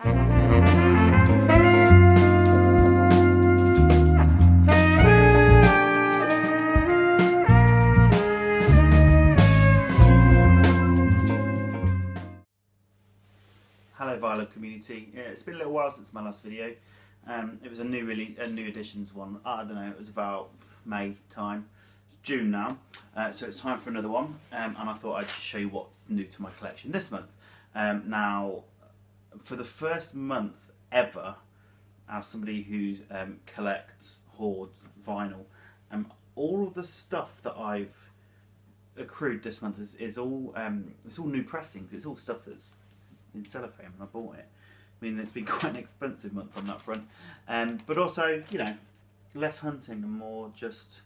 Hello Violin community. Yeah, it's been a little while since my last video. It was a new editions one. I don't know, it was about May time. It's June now, so it's time for another one. And I thought I'd just show you what's new to my collection this month. Now, for the first month ever, as somebody who collects, hoards vinyl, all of the stuff that I've accrued this month is all it's all new pressings. It's all stuff that's in cellophane and I bought it. I mean, it's been quite an expensive month on that front, but also, you know, less hunting and more just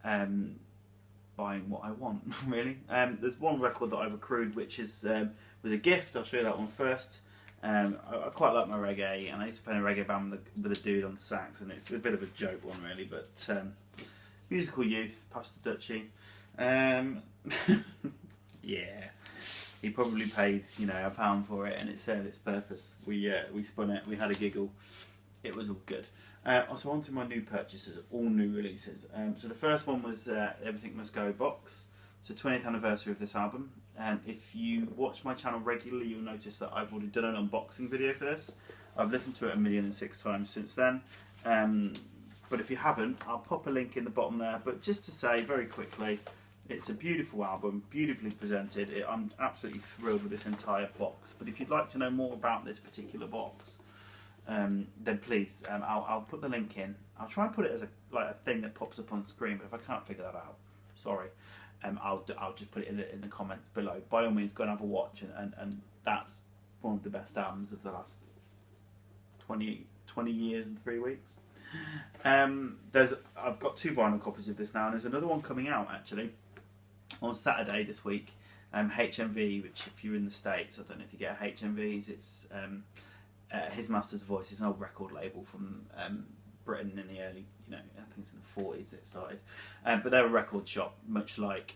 buying what I want, really. There's one record that I've accrued which is was a gift. I'll show you that one first. I quite like my reggae, and I used to play in a reggae band with a dude on sax, and it's a bit of a joke one really, but musical youth, past the duchy. Yeah. He probably paid, you know, £1 for it, and it served its purpose. We spun it, we had a giggle. It was all good. Also, on to my new purchases, all new releases. So the first one was Everything Must Go box. It's the 20th anniversary of this album. If you watch my channel regularly, you'll notice that I've already done an unboxing video for this. I've listened to it 1,006 times since then. But if you haven't, I'll pop a link in the bottom there. But just to say very quickly, it's a beautiful album, beautifully presented. I'm absolutely thrilled with this entire box. But if you'd like to know more about this particular box, then please, I'll put the link in. I'll try and put it as a thing that pops up on screen. But if I can't figure that out, sorry, I'll just put it in the comments below. By all means, go and have a watch. And that's one of the best albums of the last 20 years and 3 weeks. I've got 2 vinyl copies of this now, and there's another one coming out actually on Saturday this week. HMV, which if you're in the States, I don't know if you get HMVs, it's His Master's Voice. It's an old record label from Britain in the early, you know, I think it's in the 40s that it started. But they're a record shop, much like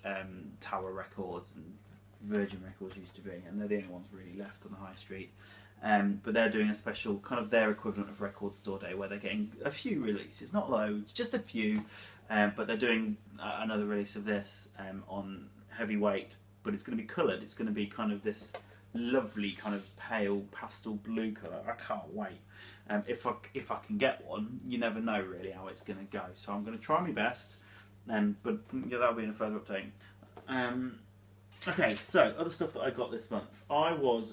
Tower Records and Virgin Records used to be, and they're the only ones really left on the high street. But they're doing a special, kind of their equivalent of Record Store Day, where they're getting a few releases, not loads, just a few. But they're doing another release of this on heavyweight, but it's going to be coloured. It's going to be kind of this lovely kind of pale pastel blue colour. I can't wait. If I can get one, you never know really how it's going to go. So I'm going to try my best. But yeah, that'll be in a further update. Okay, so other stuff that I got this month. I was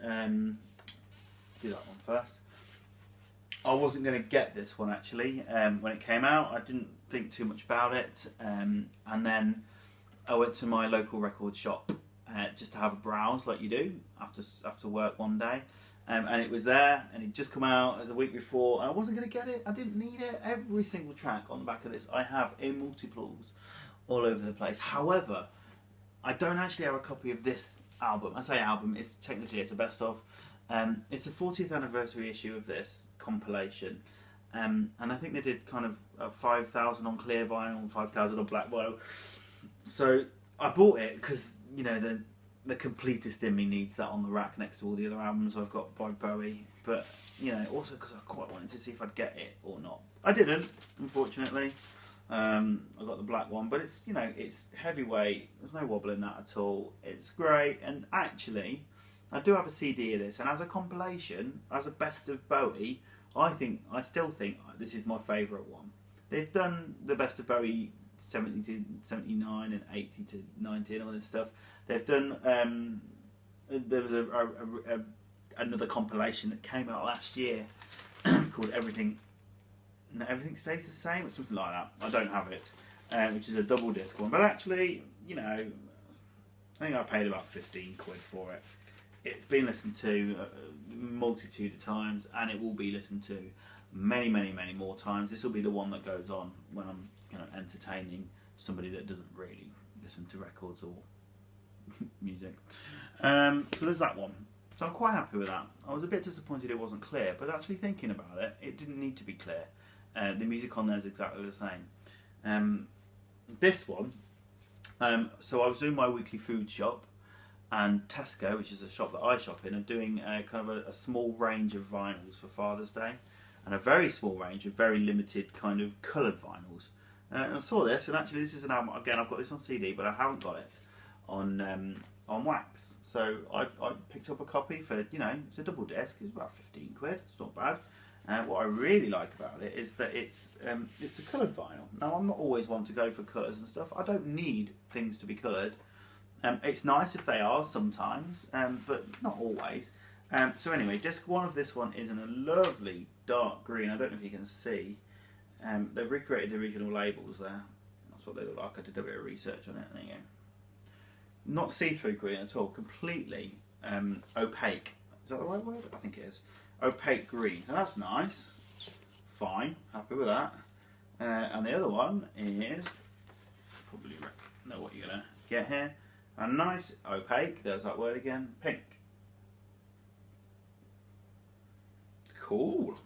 do that one first. I wasn't going to get this one actually when it came out. I didn't think too much about it, and then I went to my local record shop just to have a browse like you do after work one day, and it was there, and it'd just come out the week before, and I wasn't going to get it. I didn't need it. Every single track on the back of this I have in multiples all over the place. However, I don't actually have a copy of this album. I say album, it's a best of. It's the 40th anniversary issue of this compilation, and I think they did kind of 5,000 on clear vinyl and 5,000 on black vinyl. So I bought it because, you know, the completist in me needs that on the rack next to all the other albums I've got by Bowie. But, you know, also because I quite wanted to see if I'd get it or not. I didn't, unfortunately. I got the black one, but it's, you know, it's heavyweight. There's no wobble in that at all. It's great, and actually, I do have a CD of this, and as a compilation, as a best of Bowie, I still think this is my favourite one. They've done the best of Bowie 70 to 79 and 80 to 90 and all this stuff. They've done. There was another compilation that came out last year called Everything Stays the Same or something like that. I don't have it, which is a double disc one. But actually, you know, I think I paid about 15 quid for it. It's been listened to a multitude of times, and it will be listened to many, many, many more times. This will be the one that goes on when I'm entertaining somebody that doesn't really listen to records or music. So there's that one. So I'm quite happy with that. I was a bit disappointed it wasn't clear, but actually thinking about it, it didn't need to be clear. The music on there is exactly the same. This one, so I was doing my weekly food shop, and Tesco, which is a shop that I shop in, are doing kind of a small range of vinyls for Father's Day, and a very small range of very limited kind of coloured vinyls. And I saw this, and actually this is an album. Again, I've got this on CD, but I haven't got it on wax. So I picked up a copy for, you know, it's a double disc. It's about 15 quid. It's not bad. What I really like about it is that it's a coloured vinyl. Now, I'm not always one to go for colours and stuff. I don't need things to be coloured. It's nice if they are sometimes, but not always. So anyway, disc 1 of this one is in a lovely dark green. I don't know if you can see. They've recreated the original labels there. That's what they look like. I did a bit of research on it. There you go. Not see-through green at all. Completely opaque. Is that the right word? I think it is. Opaque green. Now that's nice. Fine. Happy with that. And the other one is, probably know what you're gonna get here. A nice opaque. There's that word again. Pink. Cool.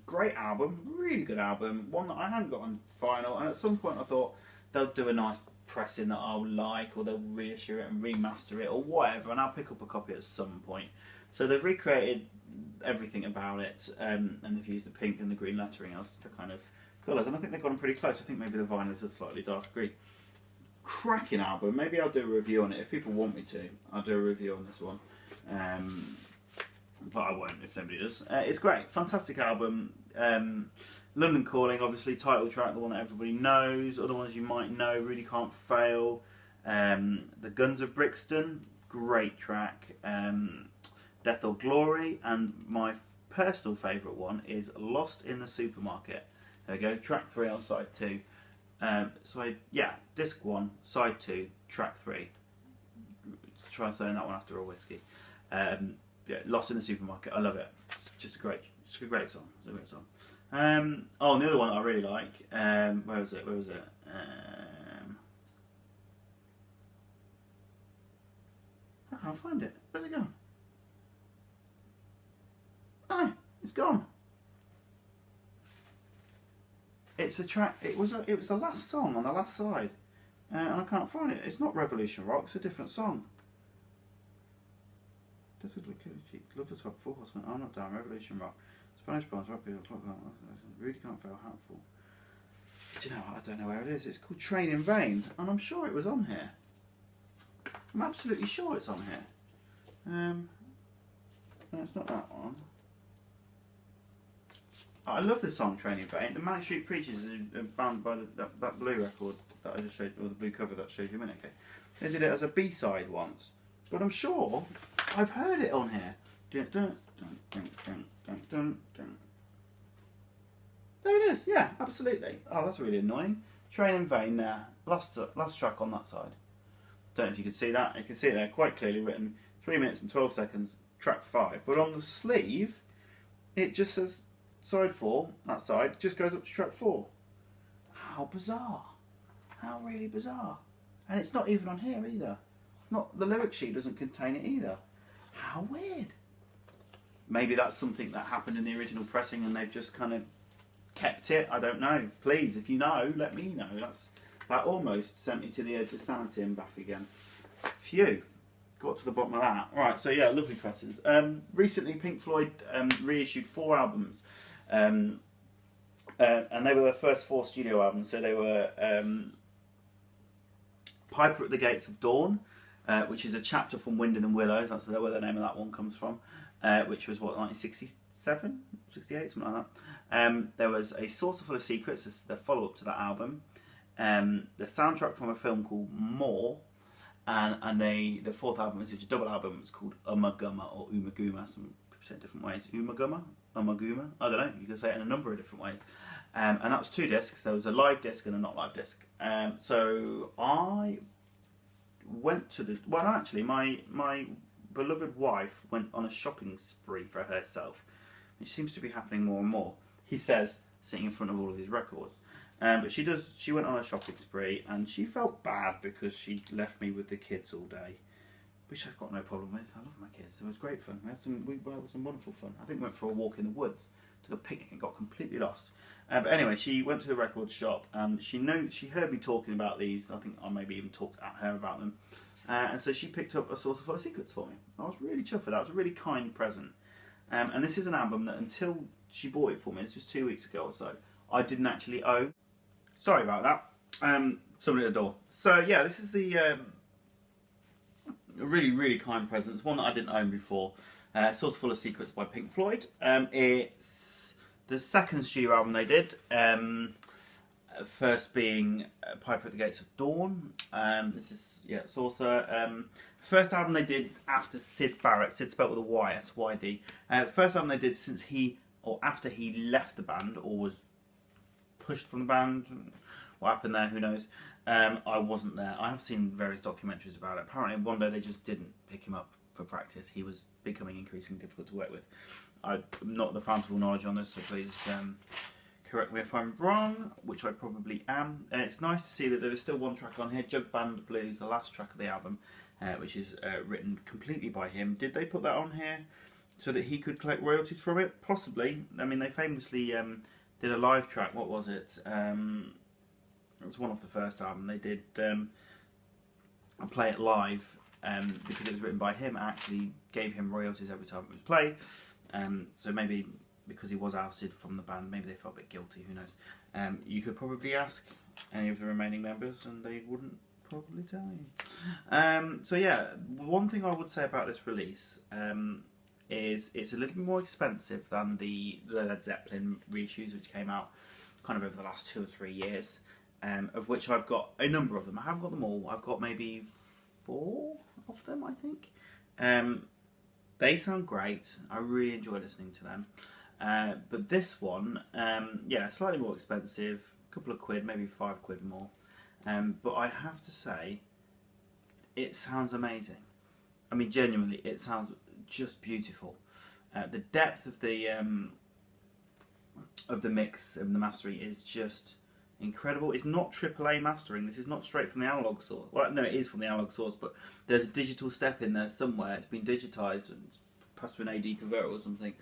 Great album, really good album, one that I hadn't got on vinyl, and at some point I thought they'll do a nice pressing that I'll like, or they'll reissue it and remaster it or whatever, and I'll pick up a copy at some point. So they've recreated everything about it, and they've used the pink and the green lettering as the kind of colours, and I think they've got them pretty close. I think maybe the vinyl is a slightly darker green. Cracking album. Maybe I'll do a review on it if people want me to. I'll do a review on this one. But I won't if nobody does. It's great, fantastic album. London Calling, obviously, title track, the one that everybody knows. Other ones you might know, Really Can't Fail. The Guns of Brixton, great track. Death or Glory, and my personal favourite one is Lost in the Supermarket. There we go, track 3 on side 2. Disc 1, side 2, track 3. Try throwing that one after a whiskey. Yeah, Lost in the Supermarket. I love it. It's just a great song. It's a great song. And the other one that I really like. Where was it? I can't find it. Where's it gone? Oh, it's gone. It's a track. It was the last song on the last side, and I can't find it. It's not Revolution Rock. It's a different song. Love the Top 4 Horsemen. Oh, not down. Revolution Rock. Spanish Bonds. Really Can't Fail. Hatful. Do you know what? I don't know where it is. It's called Train in Vain, and I'm sure it was on here. I'm absolutely sure it's on here. No, it's not that one. I love the song Train in Vain. The Manic Street Preachers are bound by that blue record that I just showed, or the blue cover that showed you a minute ago. They did it as a B-side once, but I'm sure I've heard it on here. There it is. Yeah, absolutely. Oh, that's really annoying. Train in Vain there. Last track on that side. Don't know if you can see that. You can see it there quite clearly written. 3 minutes and 12 seconds. Track 5. But on the sleeve, it just says side 4. That side just goes up to track 4. How bizarre. How really bizarre. And it's not even on here either. Not the lyric sheet doesn't contain it either. How weird. Maybe that's something that happened in the original pressing and they've just kind of kept it. I don't know. Please, if you know, let me know. That almost sent me to the edge of sanity and back again. Phew. Got to the bottom of that. Right, so yeah, lovely pressings. Recently, Pink Floyd reissued 4 albums. And they were their first 4 studio albums. So they were Piper at the Gates of Dawn, which is a chapter from Wind in the Willows. That's where the name of that one comes from. Which was, what, 1967? 68? Something like that. There was A Saucer Full of Secrets, the follow-up to that album. The soundtrack from a film called More. And the 4th album is a double album. It's called Umaguma or Umaguma. Some people say it different ways. Umaguma? Umaguma? I don't know. You can say it in a number of different ways. And that was 2 discs. There was a live disc and a not live disc. So I went to the... Well, actually, my beloved wife went on a shopping spree for herself. Which seems to be happening more and more. He says, sitting in front of all of his records. But she went on a shopping spree and she felt bad because she left me with the kids all day, which I've got no problem with. I love my kids. It was great fun. We had some wonderful fun. I think we went for a walk in the woods, took a picnic and got completely lost. But anyway, she went to the record shop and she heard me talking about these. I think I maybe even talked at her about them. and so she picked up A Saucer Full of Secrets for me. I was really chuffed with that. It was a really kind present. And this is an album that until she bought it for me, this was 2 weeks ago or so, I didn't actually own. Sorry about that. Somebody at the door. So yeah, this is the a really, really kind present. It's one that I didn't own before. Saucer Full of Secrets by Pink Floyd. It's the second studio album they did. First being Piper at the Gates of Dawn. This is, yeah, Saucer. First album they did after Syd Barrett. Syd spelled with a Y, S-Y-D. First album they did since he, or after he left the band, or was pushed from the band. What happened there, who knows. I wasn't there. I have seen various documentaries about it. Apparently one day they just didn't pick him up for practice. He was becoming increasingly difficult to work with. I'm not the fount of all knowledge on this, so please correct me if I'm wrong, which I probably am. It's nice to see that there is still one track on here, Jug Band Blues, the last track of the album, which is written completely by him. Did they put that on here so that he could collect royalties from it? Possibly. I mean, they famously did a live track. What was it? It was one off the first album. They did play it live because it was written by him. It actually gave him royalties every time it was played. So maybe because he was ousted from the band, maybe they felt a bit guilty, who knows. You could probably ask any of the remaining members and they wouldn't probably tell you. So yeah, one thing I would say about this release is it's a little more expensive than the Led Zeppelin reissues, which came out kind of over the last 2 or 3 years, of which I've got a number of them. I haven't got them all. I've got maybe 4 of them, I think. They sound great. I really enjoy listening to them. But this one, yeah, slightly more expensive, a couple of quid, maybe 5 quid more. But I have to say, it sounds amazing. I mean, genuinely, it sounds just beautiful. The depth of the mix and the mastering is just incredible. It's not AAA mastering. This is not straight from the analog source. Well, no, it is from the analog source, but there's a digital step in there somewhere. It's been digitized and it's passed through an AD converter or something.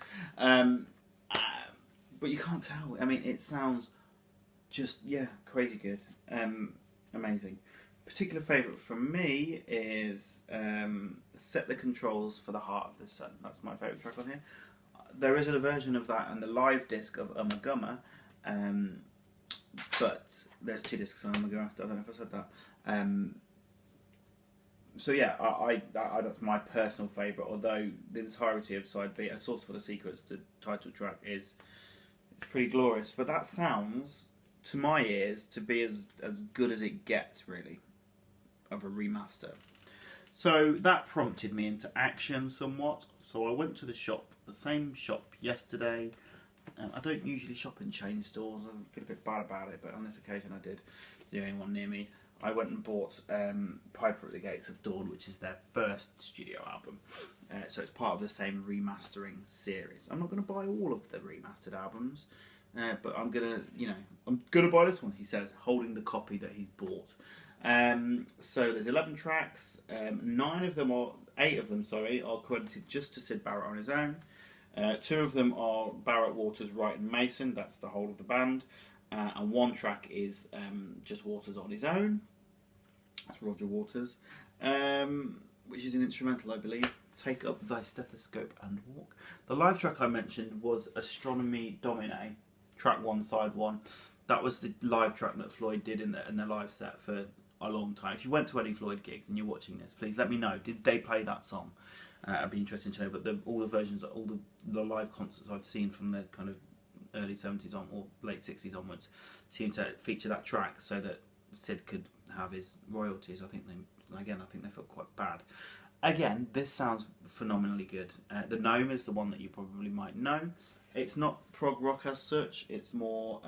But you can't tell. I mean, it sounds just, yeah, crazy good. Amazing. Particular favourite for me is Set the Controls for the Heart of the Sun. That's my favourite track on here. There is a version of that and the live disc of Gumma, but there's 2 discs on Gumma. I don't know if I said that. So yeah, I that's my personal favourite. Although the entirety of side B, A Saucer Full of Secrets, the title track, it's pretty glorious. But that sounds, to my ears, to be as good as it gets, really, of a remaster. So that prompted me into action somewhat. So I went to the shop, the same shop yesterday. I don't usually shop in chain stores. I feel a bit bad about it, but on this occasion I did. The only one near me. I went and bought Piper at the Gates of Dawn, which is their first studio album. So it's part of the same remastering series. I'm not going to buy all of the remastered albums, but I'm going to buy this one, he says, holding the copy that he's bought. So there's 11 tracks. 8 of them, are credited just to Syd Barrett on his own. 2 of them are Barrett, Waters, Wright and Mason. That's the whole of the band. And 1 track is just Waters on his own. That's Roger Waters, which is an instrumental, I believe. Take up thy stethoscope and walk. The live track I mentioned was Astronomy Domine, track 1, side 1. That was the live track that Floyd did in their live set for a long time. If you went to any Floyd gigs and you're watching this, please let me know. Did they play that song? I'd be interested to know. But all the versions, all the live concerts I've seen from the kind of early 70s on or late 60s onwards seem to feature that track so that Syd could have his royalties. I think they felt quite bad. Again, this sounds phenomenally good. The Gnome is the one that you probably might know. It's not prog rock as such. It's more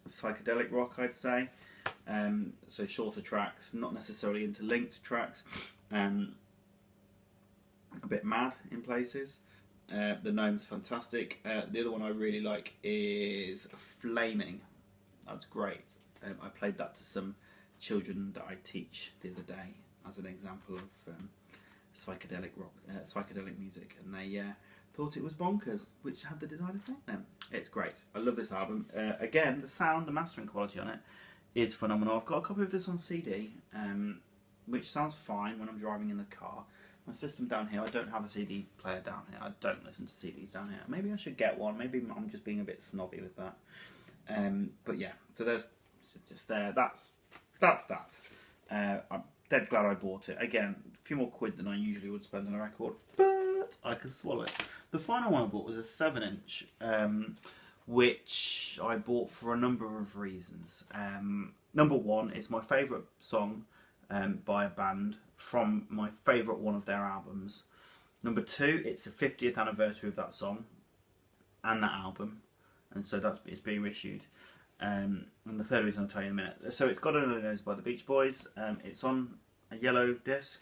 psychedelic rock, I'd say. So shorter tracks, not necessarily interlinked tracks. A bit mad in places. The Gnome's fantastic. The other one I really like is Flaming. That's great. I played that to some children that I teach the other day as an example of psychedelic rock, psychedelic music, and they thought it was bonkers, which had the desired effect then. It's great. I love this album. Again, the sound, the mastering quality on it is phenomenal. I've got a copy of this on CD, which sounds fine when I'm driving in the car. My system down here, I don't have a CD player down here. I don't listen to CDs down here. Maybe I should get one. Maybe I'm just being a bit snobby with that. But yeah, so there's just there. That's that. I'm dead glad I bought it. Again, a few more quid than I usually would spend on a record, but I could swallow it. The final one I bought was a 7-inch, which I bought for a number of reasons. Number one, it's my favourite song by a band from my favourite one of their albums. Number two, it's the 50th anniversary of that song and that album, and so it's being reissued. And the third reason I'll tell you in a minute. So it's God Only Knows by the Beach Boys. It's on a yellow disc.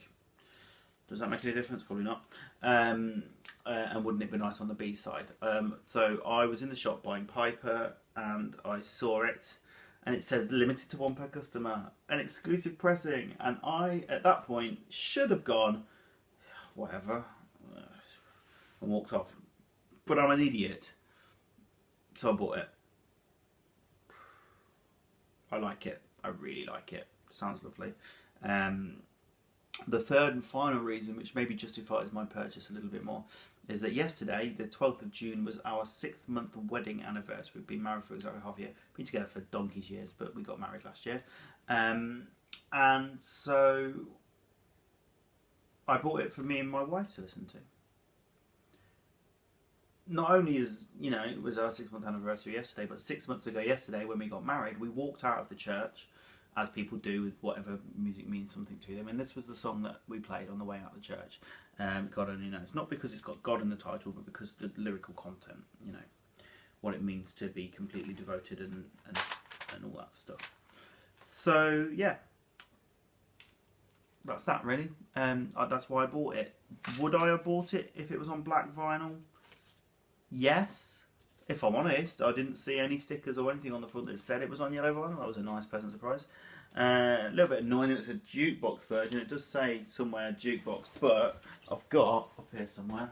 Does that make any difference? Probably not. And wouldn't it be nice on the B side? So I was in the shop buying Piper and I saw it. And it says limited to one per customer, an exclusive pressing, and I at that point should have gone whatever and walked off, but I'm an idiot, so I bought it. I like it. I really like it. Sounds lovely. The third and final reason, which maybe justifies my purchase a little bit more, is that yesterday, the 12th of June, was our 6th-month wedding anniversary. We've been married for exactly half a year. Been together for donkey's years, but we got married last year. And so I bought it for me and my wife to listen to. Not only is, it was our 6th-month anniversary yesterday, but 6 months ago yesterday, when we got married, we walked out of the church, as people do with whatever music means something to them, and this was the song that we played on the way out of the church. God Only Knows. Not because it's got God in the title, but because the lyrical content, what it means to be completely devoted and all that stuff. So yeah, that's that really. That's why I bought it. Would I have bought it if it was on black vinyl? Yes. If I'm honest, I didn't see any stickers or anything on the front that said it was on yellow vinyl. That was a nice, pleasant surprise. A little bit annoying that it's a jukebox version. It does say somewhere jukebox, but I've got, up here somewhere,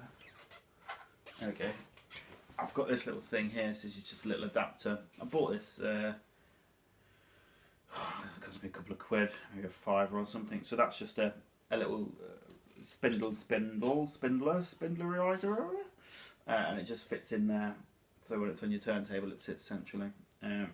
there we go, I've got this little thing here. So this is just a little adapter. I bought this, it cost me a couple of quid, maybe a £5 or something. So that's just a little spindlerizer, and it just fits in there. So when it's on your turntable, it sits centrally,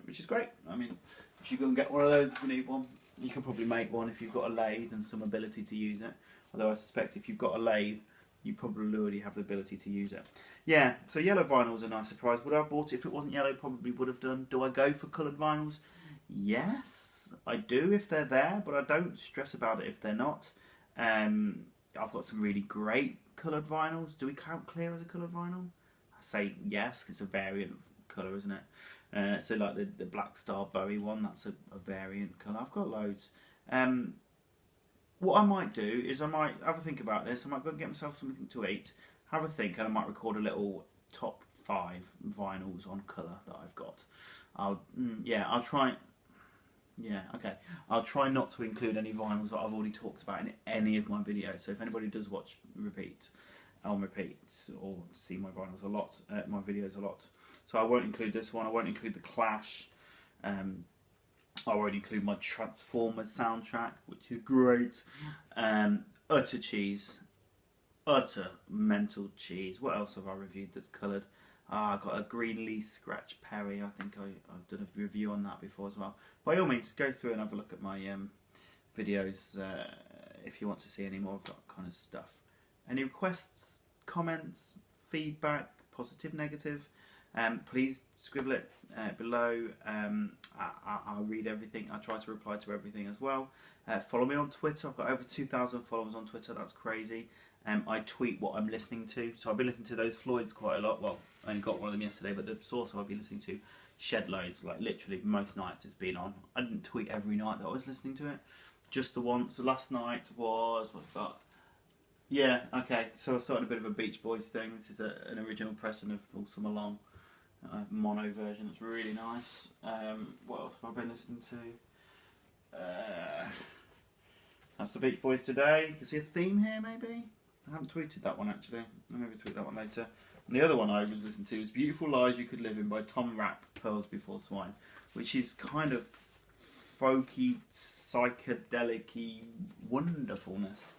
which is great. I mean, you should go and get one of those if you need one. You can probably make one if you've got a lathe and some ability to use it. Although I suspect if you've got a lathe, you probably already have the ability to use it. Yeah, so yellow vinyl was a nice surprise. Would I have bought it if it wasn't yellow? Probably would have done. Do I go for coloured vinyls? Yes, I do if they're there, but I don't stress about it if they're not. I've got some really great coloured vinyls. Do we count clear as a coloured vinyl? Say yes, it's a variant colour, isn't it? So like the Black Star Bowie one, that's a variant colour. I've got loads. What I might do is I might have a think about this. I might go and get myself something to eat, have a think, and I might record a little top 5 vinyls on colour that I've got. I'll try. Yeah, okay. I'll try not to include any vinyls that I've already talked about in any of my videos. So if anybody does watch on repeat or see my vinyls a lot, my videos a lot. So I won't include this one. I won't include the Clash. I won't include my Transformers soundtrack, which is great. Utter cheese, utter mental cheese. What else have I reviewed that's coloured? I've got a Greenleaf Scratch Perry. I think I've done a review on that before as well. By all means, go through and have a look at my videos if you want to see any more of that kind of stuff. Any requests, comments, feedback, positive, negative, please scribble it below. I'll read everything. I try to reply to everything as well. Follow me on Twitter. I've got over 2,000 followers on Twitter. That's crazy. I tweet what I'm listening to. So I've been listening to those Floyds quite a lot. Well, I only got one of them yesterday, but the source I've been listening to shed loads. Like literally most nights it's been on. I didn't tweet every night that I was listening to it. Just the one. So last night was, what's that? Yeah, okay, so I started a bit of a Beach Boys thing. This is an original pressing of All Summer Long, mono version. It's really nice. What else have I been listening to? That's the Beach Boys today. You can see a theme here, maybe? I haven't tweeted that one, actually. I'll maybe tweet that one later. And the other one I was listening to is Beautiful Lies You Could Live In by Tom Rapp, Pearls Before Swine, which is kind of folky, psychedelic-y wonderfulness.